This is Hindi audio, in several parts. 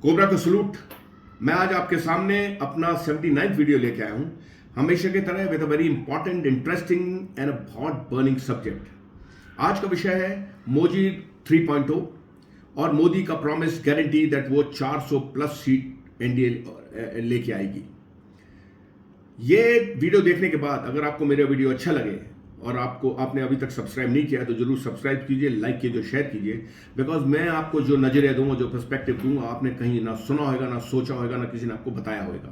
कोबरा का सलूट। मैं आज आपके सामने अपना 79th वीडियो लेके आया हूं, हमेशा की तरह with a very important, interesting and a hot burning subject. आज का विषय है मोदी 3.0 और मोदी का प्रॉमिस गारंटी दैट वो 400 प्लस सीट एनडीए लेके आएगी। ये वीडियो देखने के बाद अगर आपको मेरा वीडियो अच्छा लगे और आपने अभी तक सब्सक्राइब नहीं किया है तो जरूर सब्सक्राइब कीजिए, लाइक कीजिए, शेयर कीजिए। बिकॉज मैं आपको जो नजरिया दूंगा, जो पर्सपेक्टिव दूंगा, आपने कहीं ना सुना होगा, ना सोचा होगा, ना किसी ने आपको बताया होगा।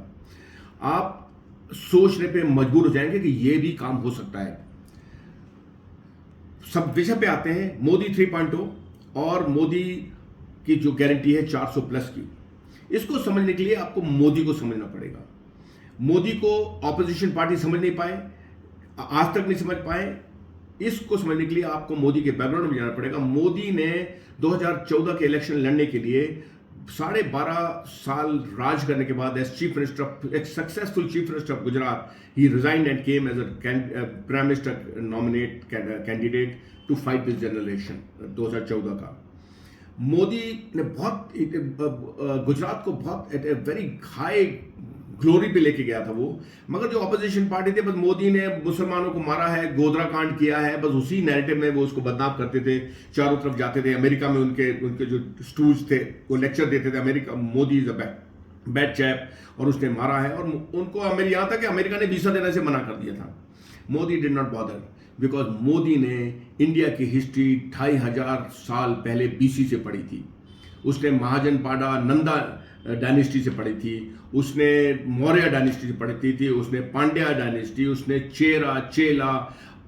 आप सोचने पे मजबूर हो जाएंगे कि ये भी काम हो सकता है। सब विषय पे आते हैं। मोदी 3.0 और मोदी की जो गारंटी है 400 प्लस की, इसको समझने के लिए आपको मोदी को समझना पड़ेगा। मोदी को ऑपोजिशन पार्टी समझ नहीं पाए, आज तक नहीं समझ पाए। इसको समझने के लिए आपको मोदी के बैकग्राउंड में जाना पड़ेगा। मोदी ने 2014 के इलेक्शन लड़ने के लिए 12.5 साल राज करने के बाद एज चीफ मिनिस्टर, एक successful chief minister of Gujarat, he resigned and came as a prime minister nominate candidate to fight this general election 2014 का। मोदी ने गुजरात को बहुत at a very high glory पे लेके गया था वो। मगर जो ऑपोजिशन पार्टी थे, बस मोदी ने मुसलमानों को मारा है, गोधरा कांड किया है, बस उसी नैरेटिव में वो उसको बदनाम करते थे, चारों तरफ जाते थे। अमेरिका में उनके जो स्टूज थे वो लेक्चर देते थे, America Modi is a bad chap, और उसने मारा है। और उनको यहाँ तक कि अमेरिका ने वीसा देने से मना कर दिया था। Modi did not bother because Modi ने इंडिया की हिस्ट्री 2500 साल पहले बीसी से पढ़ी थी। उसने महाजन पाडा नंदा डायनेस्टी से पढ़ी थी, उसने मौर्य डायनेस्टी से पढ़ी थी, उसने पांड्या डायनेस्टी, उसने चेरा, चेला,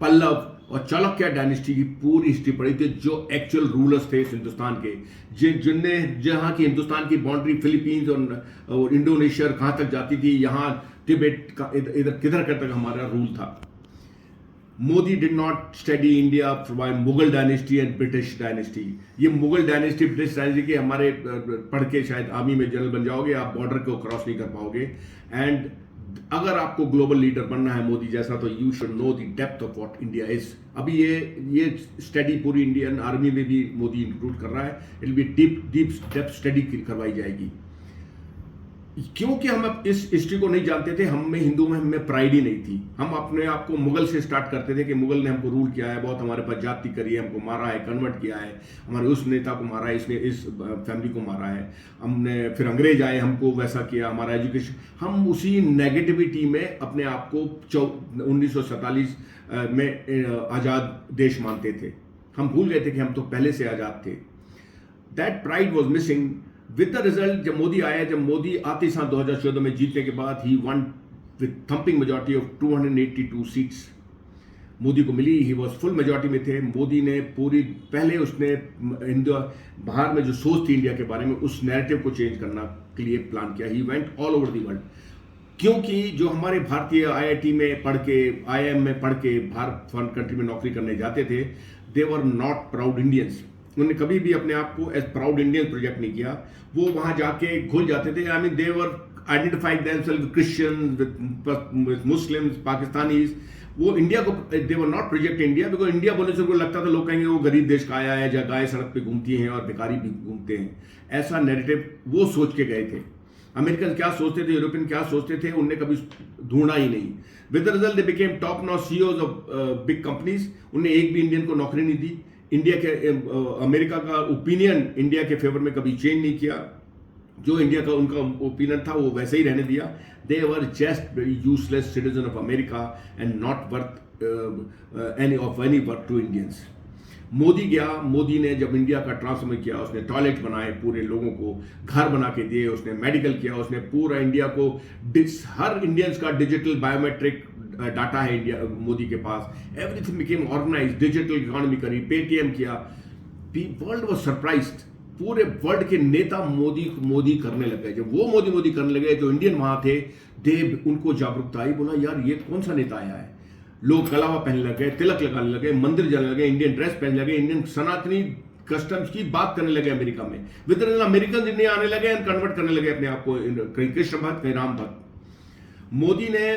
पल्लव और चालुक्य डायनेस्टी की पूरी हिस्ट्री पढ़ी थी, जो एक्चुअल रूलर्स थे इस हिंदुस्तान के, जिनने जहाँ की हिंदुस्तान की बाउंड्री फिलीपींस और इंडोनेशिया कहाँ तक जाती थी, यहाँ तिब्बत का इधर किधर तक हमारा रूल था। Modi did not study India by Mughal dynasty and British dynasty. ये मुगल डायनेस्टी, ब्रिटिश डायनेस्टी के हमारे पढ़ के शायद आर्मी में जनरल बन जाओगे, आप बॉर्डर को क्रॉस नहीं कर पाओगे। एंड अगर आपको ग्लोबल लीडर बनना है मोदी जैसा, तो you should know the depth of what India is. अभी ये स्टडी पूरी इंडियन आर्मी में भी मोदी इंक्लूड कर रहा है। It will be deep depth study करवाई जाएगी, क्योंकि हम इस हिस्ट्री को नहीं जानते थे। हम में हिंदू में हमें प्राइड ही नहीं थी। हम अपने आप को मुगल से स्टार्ट करते थे कि मुगल ने हमको रूल किया है, बहुत हमारे पास जाति करी है, हमको मारा है, कन्वर्ट किया है, हमारे उस नेता को मारा है, इसने इस फैमिली को मारा है, हमने फिर अंग्रेज आए, हमको वैसा किया, हमारा एजुकेशन। हम उसी नेगेटिविटी में अपने आप को 1947 में आज़ाद देश मानते थे। हम भूल गए थे कि हम तो पहले से आज़ाद थे। That pride was missing. With the result, जब मोदी आते साल 2014 में जीतने के बाद, he won with thumping majority of 282 seats Modi को मिली। ही वॉज फुल मेजॉरिटी में थे। मोदी ने पहले उसने बाहर में जो सोच थी इंडिया के बारे में, उस नैरेटिव को चेंज करना के लिए प्लान किया। He went all over the world, क्योंकि जो हमारे भारतीय IIT में पढ़ के, IIM में पढ़ के भारत फॉरेन कंट्री में नौकरी करने जाते थे, दे वर नॉट प्राउड इंडियंस। उन्होंने कभी भी अपने आप को एज प्राउड इंडियन प्रोजेक्ट नहीं किया। वो वहां जाके घुल जाते थे। I mean they were identified themselves with Christians, with Muslims, Pakistanis. वो इंडिया को, they were not project India, because India बोलने से उनको लगता था लोग कहेंगे वो गरीब देश का आया है, जहाँ गाय सड़क पे घूमती हैं और भिखारी भी घूमते हैं। ऐसा नैरेटिव वो सोच के गए थे। अमेरिकन क्या सोचते थे, यूरोपियन क्या सोचते थे, उनने कभी ढूंढा ही नहीं। With the result they became top notch CEOs of big companies. उन्हें एक भी इंडियन को नौकरी नहीं दी। इंडिया के अमेरिका का ओपिनियन इंडिया के फेवर में कभी चेंज नहीं किया। जो इंडिया का उनका ओपिनियन था वो वैसे ही रहने दिया। They were just very useless citizen of America and not worth any worth to Indians. Modi गया, मोदी ने जब इंडिया का ट्रांसफॉर्म किया, उसने टॉयलेट बनाए, पूरे लोगों को घर बना के दिए, उसने मेडिकल किया, उसने पूरा इंडिया को, हर इंडियंस का डिजिटल बायोमेट्रिक डाटा है इंडिया मोदी के पास। Everything became organised, digital economy करी, पेटीएम किया। World was surprised. पूरे वर्ल्ड के नेता मोदी करने लग गए। जब वो मोदी करने लगे, जो इंडियन वहां थे, उनको जागरूकता आई, बोला यार ये कौन सा नेता आया है। लोग कलावा पहनने लगे, तिलक लगाने लगे, मंदिर जाने लगे, इंडियन ड्रेस पहनने लगे, इंडियन सनातनी कस्टम्स की बात करने लगे अमेरिका में। विद अमेरिकन इंडिया आने लगे एंड कन्वर्ट करने लगे अपने आप को, कहीं कृष्ण भक्त, कहीं राम भक्त। मोदी ने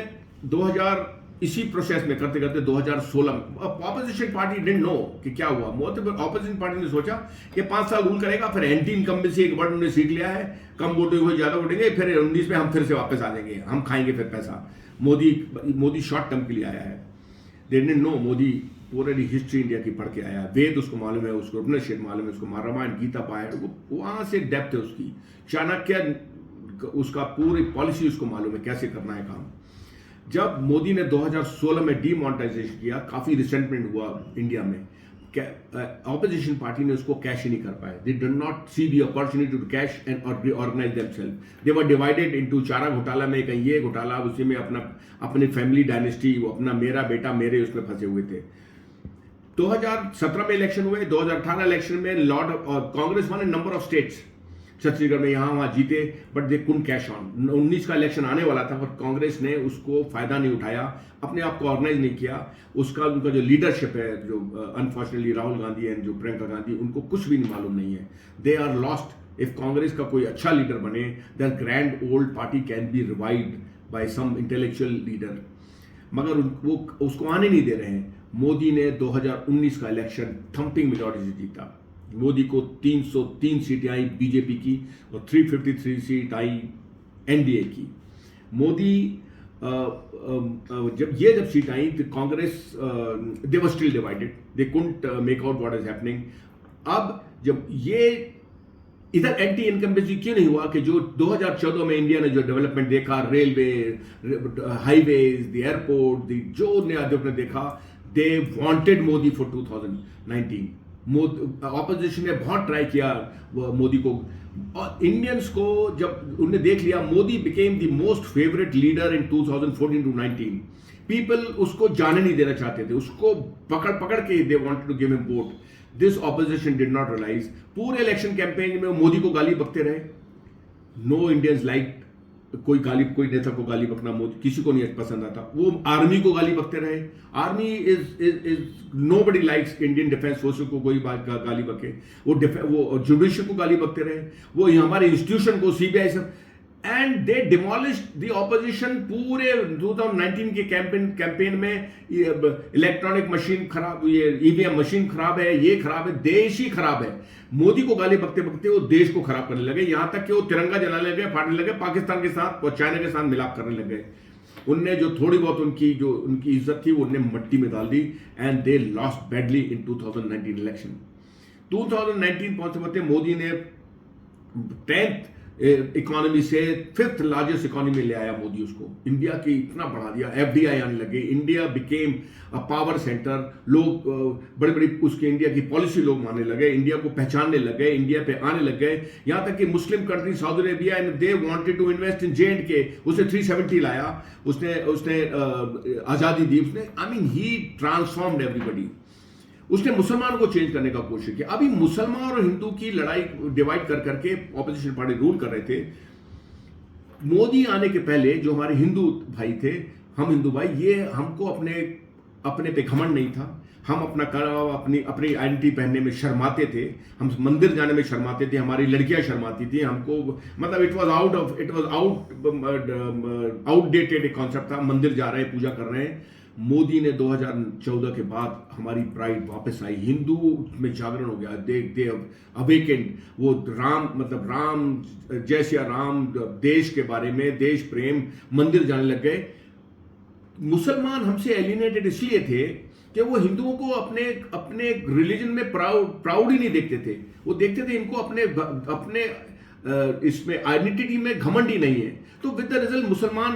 इसी प्रोसेस में करते करते 2016 में ऑपोजिशन पार्टी डिडंट नो कि क्या हुआ। ऑपोजिशन पार्टी ने सोचा कि 5 साल रूल करेगा, फिर एंटी इनकम्बेंसी एक बार उन्होंने सीट लिया है, कम वोटिंग हुई ज्यादा वोटेंगे, फिर 19 में हम फिर से वापस आ जाएंगे, हम खाएंगे फिर पैसा। मोदी शॉर्ट टर्म के लिए आया है। दे डिडंट नो मोदी पूरी हिस्ट्री इंडिया की पढ़ के आया है, वेद उसको मालूम है, उसको उपनिषद मालूम है, उसको रामायण गीता पाया, वो वहां से डेप्थ है उसकी। चाणक्य उसका पूरी पॉलिसी उसको मालूम है कैसे करना है काम। जब मोदी ने 2016 में डीमोनेटाइजेशन किया, काफी रिसेंटमेंट हुआ इंडिया में, ऑपोजिशन पार्टी ने उसको कैश ही नहीं कर पाए। They did not see the opportunity to cash and organise themself. They were divided into चारा घोटाला में, कहीं ये घोटाला, उसी में अपनी फैमिली डायनेस्टी, वो अपना मेरा बेटा मेरे उसमें फंसे हुए थे। 2017 में इलेक्शन हुए, 2018 इलेक्शन में Lord Congress one in number of states, Chhattisgarh में यहाँ वहां जीते, but they couldn't cash on. 19 का इलेक्शन आने वाला था, पर कांग्रेस ने उसको फायदा नहीं उठाया, अपने आप को ऑर्गेनाइज नहीं किया। उनका जो लीडरशिप है, जो अनफॉर्चुनेटली राहुल गांधी एंड जो प्रियंका गांधी, उनको कुछ भी नहीं मालूम नहीं है। They are lost. If Congress का कोई अच्छा लीडर बने, that grand old party can be revived by some intellectual leader, मगर वो उसको आने नहीं दे रहे हैं। मोदी ने 2019 का इलेक्शन थम्पिंग मेजॉरिटी से जीता। मोदी को 303 सीटें आई बीजेपी की और 353 सीट आई एनडीए की। मोदी जब सीट आई तो Congress they were still divided, they couldn't make out what is happening. अब जब ये इधर एंटी इनकम्बेंसी क्यों नहीं हुआ कि जो 2014 में इंडिया ने जो डेवलपमेंट देखा, रेलवे, हाईवेज, द एयरपोर्ट, जो नया जो देखा, they wanted Modi for 2019। Opposition ने बहुत ट्राई किया मोदी को, और इंडियंस को जब उन्हें देख लिया, Modi became the most favourite leader in 2014 to 19। People उसको जाने नहीं देना चाहते थे, उसको पकड़ पकड़ के they wanted to give him vote. This opposition did not realise. पूरे इलेक्शन कैंपेन में मोदी को गाली बकते रहे। नो इंडियंस लाइक, कोई नेता को गाली बकना मोदी किसी को नहीं पसंद आता। वो आर्मी को गाली बकते रहे। Army is nobody likes Indian defence forces को कोई गाली बके। वो जुडिशियल को गाली बकते रहे, वो हमारे इंस्टीट्यूशन को, सीबीआई सब, and they demolished the opposition. पूरे 2019 के कैंपेन में इलेक्ट्रॉनिक मशीन खराब, ये ईवीएम मशीन खराब है, ये खराब है, देश ही खराब है। मोदी को गाली बकते बकते वो देश को खराब करने लगे, यहां तक कि वो तिरंगा जलाने लगे, फाड़ने लगे, पाकिस्तान के साथ और चाइना के साथ मिलाप करने लगे। उनने जो थोड़ी बहुत उनकी इज्जत थी, वो उनने मिट्टी में डाल दी, and they lost badly in 2019 election. 2019 पहुंचते मोदी ने 10th इकोनॉमी से 5th लार्जेस्ट इकोनॉमी में ले आया मोदी उसको। इंडिया की इतना बढ़ा दिया, एफडीआई आने लगे, India became a power centre. लोग बड़ी बड़ी उसके इंडिया की पॉलिसी लोग मानने लगे, इंडिया को पहचानने लगे, इंडिया पे आने लग गए। यहां तक कि Muslim country Saudi Arabia and they wanted to invest in J&K। उसने 370 लाया, उसने आजादी दी, उसने I mean he transformed everybody. उसने मुसलमानों को चेंज करने का कोशिश किया। अभी मुसलमान और हिंदू की लड़ाई डिवाइड कर करके ऑपोजिशन पार्टी रूल कर रहे थे। मोदी आने के पहले जो हमारे हिंदू भाई थे, हम हिंदू भाई, ये हमको अपने पे घमंड नहीं था। हम अपनी आइडेंटिटी पहनने में शर्माते थे, हम मंदिर जाने में शर्माते थे, हमारी लड़कियां शर्माती थी हमको, मतलब इट वाज आउटडेटेड एक कॉन्सेप्ट था। मंदिर जा रहे हैं, पूजा कर रहे हैं। मोदी ने 2014 के बाद हमारी प्राइड वापस आई, हिंदू में जागरण हो गया, दे अवेकेंड। वो राम, जय सिया राम, देश के बारे में, देश प्रेम, मंदिर जाने लग गए। मुसलमान हमसे एलिनेटेड इसलिए थे कि वो हिंदुओं को अपने रिलीजन में प्राउड ही नहीं देखते थे। वो देखते थे इनको अपने इसमें आइडेंटिटी में घमंड ही नहीं है। तो विद द रिजल्ट मुसलमान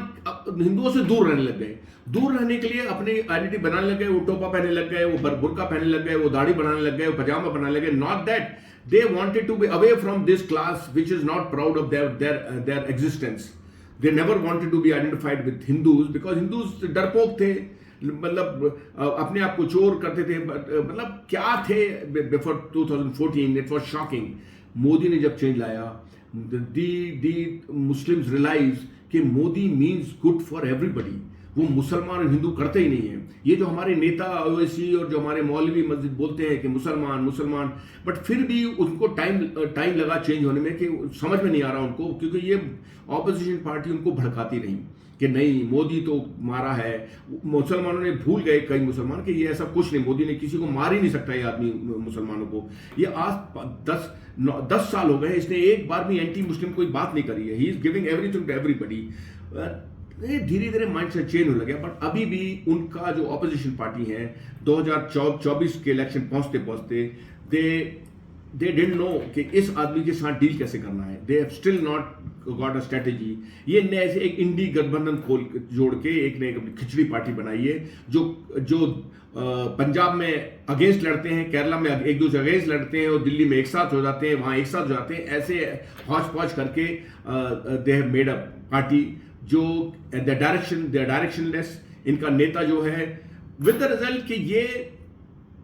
हिंदुओं से दूर रहने लग गए। दूर रहने के लिए अपनी आइडेंटिटी बनाने लग गए, वो टोपा पहनने लग गए, वो बुर्का पहनने लग गए, वो दाढ़ी बनाने लग गए, वो पजामा बनाने लग गए। Not that, they wanted to be away from this class which is not proud of their existence. They never wanted to be identified with Hindus, because Hindus डरपोक थे, मतलब अपने आप को चोर करते थे, मतलब क्या थे before 2014। It was shocking. Modi ने जब चेंज लाया, दी मुस्लिम्स रियलाइज कि Modi means good for everybody. वो मुसलमान और हिंदू करते ही नहीं है। ये जो हमारे नेता ओवैसी और जो हमारे मौलवी मस्जिद बोलते हैं कि मुसलमान मुसलमान, बट फिर भी उनको टाइम लगा चेंज होने में, कि समझ में नहीं आ रहा उनको, क्योंकि ये ऑपोजिशन पार्टी उनको भड़काती रही कि नहीं मोदी तो मारा है। मुसलमानों ने भूल गए कई मुसलमान कि ये ऐसा कुछ नहीं, मोदी ने किसी को मार ही नहीं सकता ये आदमी मुसलमानों को। ये आज 10 साल हो गए, इसने एक बार भी एंटी मुस्लिम कोई बात नहीं करी है। He is giving everything to everybody. धीरे धीरे माइंड से चेंज होने लगा, बट अभी भी उनका जो ऑपोजिशन पार्टी है 2024 के इलेक्शन पहुंचते पहुंचते दे डिडंट नो कि इस आदमी के साथ डील कैसे करना है। They have still not got a strategy. ये नए से एक इंडी गठबंधन खोल जोड़ के एक ने खिचड़ी पार्टी बनाई है, जो पंजाब में अगेंस्ट लड़ते हैं, केरला में एक दूसरे अगेंस्ट लड़ते हैं, और दिल्ली में एक साथ हो जाते हैं, वहां एक साथ हो जाते हैं। ऐसे हौच पौच करके they have made a party जो दे डायरेक्शनलेस। इनका नेता जो है विद द रिजल्ट कि ये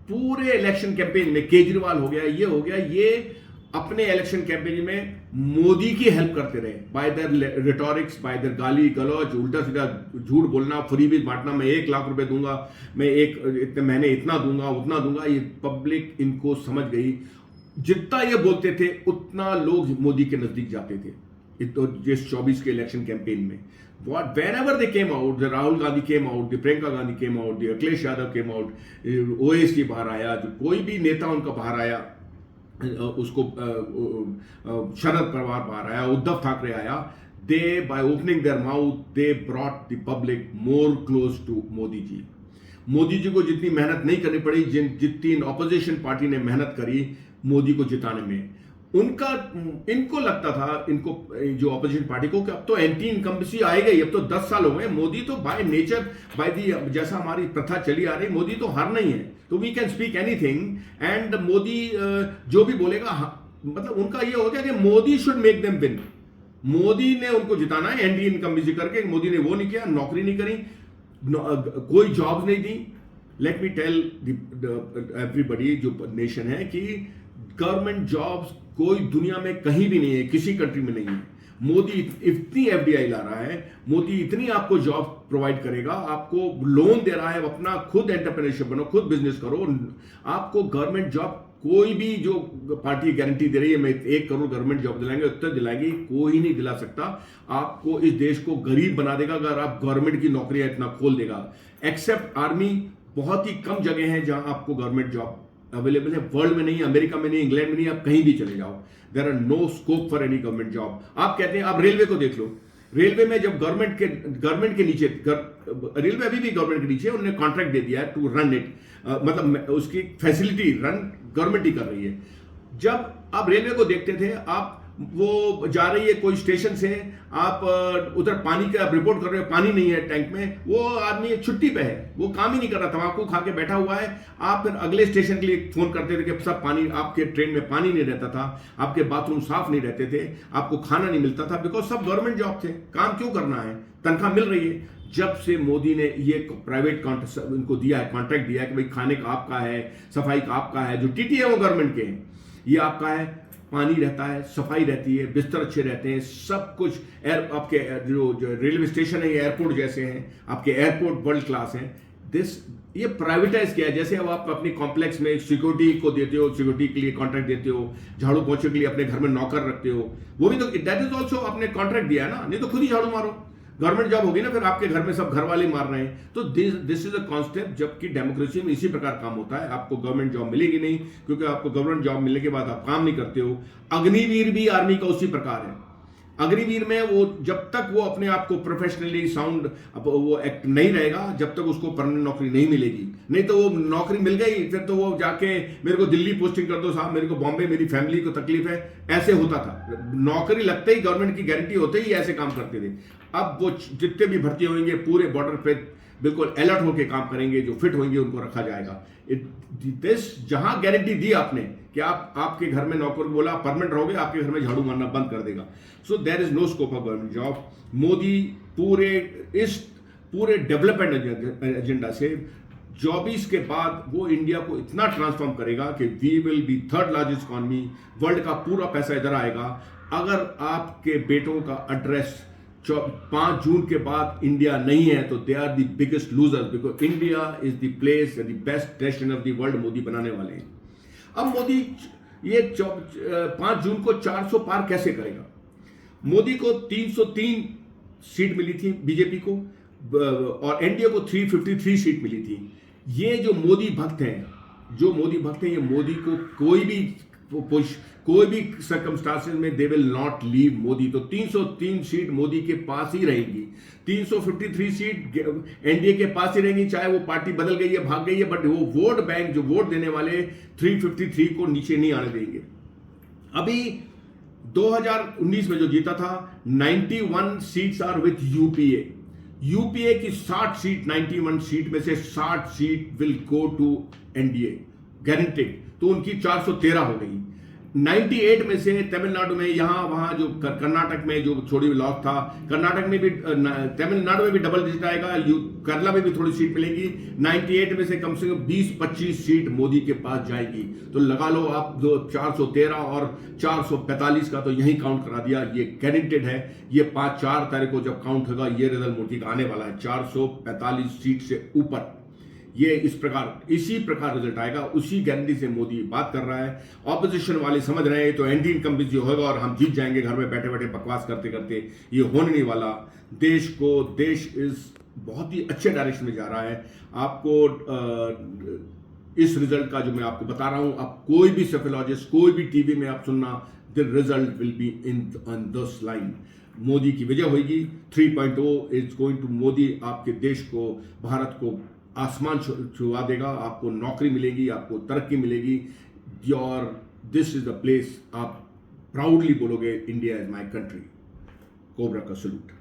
पूरे इलेक्शन कैंपेन में केजरीवाल हो गया, ये हो गया, ये अपने इलेक्शन कैंपेन में मोदी की हेल्प करते रहे, बाय देयर रिटोरिक्स, बाय देयर गाली गलौज, उल्टा सीधा झूठ बोलना, फ्रीबीज बांटना, मैं 1 लाख रुपए दूंगा, मैं इतने महीने इतना दूंगा उतना दूंगा। ये पब्लिक इनको समझ गई। जितना ये बोलते थे उतना लोग मोदी के नजदीक जाते थे जिस 24 के इलेक्शन कैंपेन में। Whenever they came out, the Rahul Gandhi came out, the Priyanka Gandhi came out, the Akhilesh Yadav came out, ओएसी बाहर आया, जो कोई भी नेता उनका बाहर आया, उसको शरद पवार बाहर आया, उद्धव ठाकरे आया, they by opening their mouth they brought the public more close to Modi ji. Modi ji को जितनी मेहनत नहीं करनी पड़ी, जितनी ऑपोजिशन पार्टी ने मेहनत करी मोदी को जिताने में, इनको लगता था, इनको जो ऑपोजिशन पार्टी को, कि अब तो एंटी इनकम्बेंसी आएगा ही। अब तो 10 साल हो गए, मोदी तो बाय नेचर, बाय दी, जैसा हमारी प्रथा चली आ रही, मोदी तो हारना ही है, तो we can speak anything and Modi जो भी बोलेगा, मतलब उनका ये हो गया कि Modi should make them win. Modi ने उनको जिताना है एंटी इनकम्बेंसी करके। मोदी ने वो नहीं किया, नौकरी नहीं करी, कोई जॉब्स नहीं दी। लेट मी टेल एवरीबडी जो नेशन है कि गवर्नमेंट जॉब्स कोई दुनिया में कहीं भी नहीं है, किसी कंट्री में नहीं है। मोदी इतनी एफडीआई ला रहा है, मोदी इतनी आपको जॉब प्रोवाइड करेगा, आपको लोन दे रहा है, अपना खुद एंटरप्रेन्योरशिप बनो, खुद बिजनेस करो। आपको गवर्नमेंट जॉब कोई भी जो पार्टी गारंटी दे रही है, मैं 1 करोड़ गवर्नमेंट जॉब दिलाएंगे, उत्तर दिलाएगी, कोई नहीं दिला सकता। आपको इस देश को गरीब बना देगा अगर आप गवर्नमेंट की नौकरियां इतना खोल देगा। एक्सेप्ट आर्मी, बहुत ही कम जगह है जहां आपको गवर्नमेंट जॉब अवेलेबल है। वर्ल्ड में नहीं, अमेरिका में नहीं, इंग्लैंड में नहीं, आप कहीं भी चले जाओ, there are no scope for any government job. आप कहते हैं, आप रेलवे को देख लो, रेलवे में जब गवर्नमेंट के नीचे, रेलवे अभी भी गवर्नमेंट के नीचे, उन्होंने कॉन्ट्रैक्ट दे दिया है टू रन इट, मतलब उसकी फैसिलिटी रन गवर्नमेंट ही कर रही है। जब आप रेलवे को देखते थे, आप वो जा रही है कोई स्टेशन से, आप उधर पानी का आप रिपोर्ट कर रहे हो, पानी नहीं है टैंक में, वो आदमी छुट्टी पे है, वो काम ही नहीं कर रहा, तंबाकू खा के बैठा हुआ है। आप फिर अगले स्टेशन के लिए फोन करते थे कि सब पानी, आपके ट्रेन में पानी नहीं रहता था, आपके बाथरूम साफ नहीं रहते थे, आपको खाना नहीं मिलता था, बिकॉज सब गवर्नमेंट जॉब थे। काम क्यों करना है, तनख्वाह मिल रही है। जब से मोदी ने ये प्राइवेट इनको दिया है, कॉन्ट्रैक्ट दिया है कि भाई खाने का आपका है, सफाई का आपका है, जो टीटी है वो गवर्नमेंट के हैं, ये आपका है, पानी रहता है, सफाई रहती है, बिस्तर अच्छे रहते हैं, सब कुछ। आपके जो रेलवे स्टेशन है, ये एयरपोर्ट जैसे हैं, आपके एयरपोर्ट वर्ल्ड क्लास हैं। ये प्राइवेटाइज किया है। जैसे अब आप अपनी कॉम्प्लेक्स में सिक्योरिटी को देते हो, सिक्योरिटी के लिए कॉन्ट्रैक्ट देते हो, झाड़ू पोछे के लिए अपने घर में नौकर रखते हो, वो भी तो दैट इज ऑल्सो आपने कॉन्ट्रैक्ट दिया है ना, नहीं तो खुद ही झाड़ू मारो। गवर्नमेंट जॉब होगी ना, फिर आपके घर में सब घर वाले मार रहे हैं। तो दिस इज अ कॉन्सेप्ट, जबकि डेमोक्रेसी में इसी प्रकार काम होता है। आपको गवर्नमेंट जॉब मिलेगी नहीं, क्योंकि आपको गवर्नमेंट जॉब मिलने के बाद आप काम नहीं करते हो। अग्निवीर भी आर्मी का उसी प्रकार है। अग्निवीर में वो जब तक वो अपने आप को प्रोफेशनली साउंड वो एक्ट नहीं रहेगा, जब तक उसको परमानेंट नौकरी नहीं मिलेगी। नहीं तो वो नौकरी मिल गई, फिर तो वो जाके मेरे को दिल्ली पोस्टिंग कर दो साहब, मेरे को बॉम्बे, मेरी फैमिली को तकलीफ है, ऐसे होता था। नौकरी लगते ही, गवर्नमेंट की गारंटी होते ही ऐसे काम करते थे। अब वो जितने भी भर्ती होंगे पूरे बॉर्डर पे बिल्कुल अलर्ट होकर काम करेंगे, जो फिट होंगे उनको रखा जाएगा। जहां गारंटी दी आपने कि आपके घर में नौकर बोला परमानेंट रहोगे, आपके घर में झाड़ू मारना बंद कर देगा। So there is no scope of government job. Modi पूरे डेवलपमेंट एजेंडा से 24 के बाद वो इंडिया को इतना ट्रांसफॉर्म करेगा कि we will be 3rd largest economy, world का पूरा पैसा इधर आएगा। अगर आपके बेटों का एड्रेस 5 जून के बाद इंडिया नहीं है तो they are the biggest loser, because India is the place and the best nation of the world Modi बनाने वाले हैं। अब मोदी ये 5 जून को 400 पार कैसे करेगा? मोदी को 303 सीट मिली थी बीजेपी को, और एनडीए को 353 सीट मिली थी। ये जो मोदी भक्त हैं, ये मोदी को कोई भी सर्कमस्टांसेस में they will not leave Modi. तो 303 सीट मोदी के पास ही रहेगी, 353 सीट एनडीए के पास ही रहेंगी, चाहे वो पार्टी बदल गई है, भाग गई है, बट वो वोट बैंक जो वोट देने वाले 353 को नीचे नहीं आने देंगे। अभी 2019 में जो जीता था 91 सीट्स आर विथ यूपीए की 60 सीट, 91 सीट में से 60 seat will go to NDA guaranteed, तो उनकी 413 हो गई। 98 में से तमिलनाडु में, यहां वहां जो कर्नाटक में जो थोड़ी लॉस था, कर्नाटक में भी, तमिलनाडु में भी डबल डिजिट आएगा, केरला में भी थोड़ी सीट मिलेगी। 98 में से कम 20-25 सीट मोदी के पास जाएगी। तो लगा लो आप 413 और 445 का तो यही काउंट करा दिया, ये गारंटेड है। ये 4 तारीख को जब काउंट होगा ये रिजल्ट मोदी का आने वाला है, 445 सीट से ऊपर। ये इसी प्रकार रिजल्ट आएगा, उसी गारंटी से मोदी बात कर रहा है। ऑपोजिशन वाले समझ रहे हैं तो एंटी इनकम्बेंसी होगा और हम जीत जाएंगे घर में बैठे बैठे बकवास करते करते। ये होने नहीं वाला। देश इस बहुत ही अच्छे डायरेक्शन में जा रहा है। आपको इस रिजल्ट का जो मैं आपको बता रहा हूं, आप कोई भी सेफोलॉजिस्ट, कोई भी टीवी में आप सुनना, the result will be on this line. Modi की विजय होगी। 3.0 इज गोइंग टू मोदी। आपके देश को, भारत को आसमान छुआ देगा। आपको नौकरी मिलेगी, आपको तरक्की मिलेगी, और दिस इज द प्लेस आप प्राउडली बोलोगे India is my country. Cobra का सलूट।